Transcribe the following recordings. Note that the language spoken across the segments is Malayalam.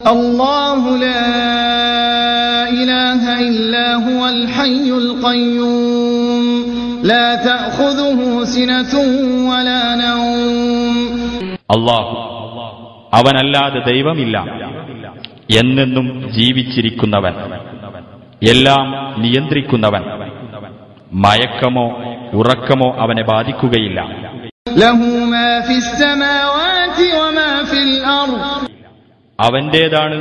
الله لا إله إلا هو الحي القيوم لا تأخذه سنة ولا نوم. അല്ലാഹു അവനല്ലാതെ ദൈവമില്ല, എന്നെന്നും ജീവിച്ചിരിക്കുന്നവൻ, എല്ലാം നിയന്ത്രിക്കുന്നവൻ. മയക്കമോ ഉറക്കമോ അവനെ ബാധിക്കുകയില്ല. ലഹു മാ ഫിസ് സമാവാതി വമാ ഫിൽ അർദ്, അവന്റേതാണ്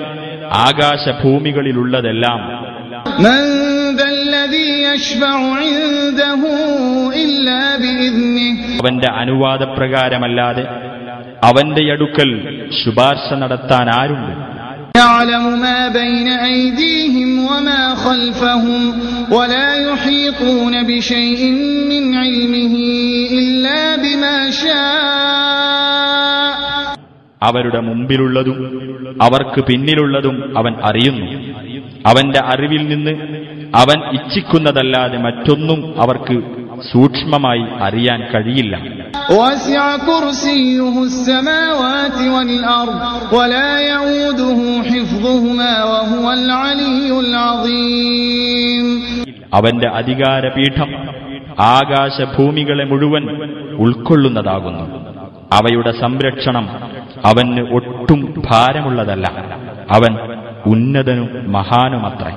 ആകാശഭൂമികളിലുള്ളതെല്ലാം. മൻ ദല്ലദീ യശ്ഫഉ ഇൻദഹു ഇല്ലാ ബിഇദ്നിഹി, അവന്റെ അനുവാദപ്രകാരമല്ലാതെ അവന്റെ അടുക്കൽ ശുപാർശ നടത്താൻ ആരുണ്ട്? യഅലമു മാ ബൈന ഐദീഹിം വമാ ഖൽഫഹും വലാ യുഹീതൂന ബിശൈഇൻ മിൻ ഇൽമിഹി ഇല്ലാ ബിമാ ശാഅ, അവരുടെ മുമ്പിലുള്ളതും അവർക്ക് പിന്നിലുള്ളതും അവൻ അറിയുന്നു. അവന്റെ അറിവിൽ നിന്ന് അവൻ ഇച്ഛിക്കുന്നതല്ലാതെ മറ്റൊന്നും അവർക്ക് സൂക്ഷ്മമായി അറിയാൻ കഴിയില്ല. വസിഅ കുർസിയ്യുഹു السماوات والأرض ولا يؤوده حفظهما وهو العلي العظيم. അവന്റെ അധികാരപീഠം ആകാശഭൂമികളെ മുഴുവൻ ഉൾക്കൊള്ളുന്നതാകുന്നു. അവയുടെ സംരക്ഷണം അവന് ഒട്ടും ഭാരമുള്ളതല്ല. അവൻ ഉന്നതനും മഹാനുമത്രേ.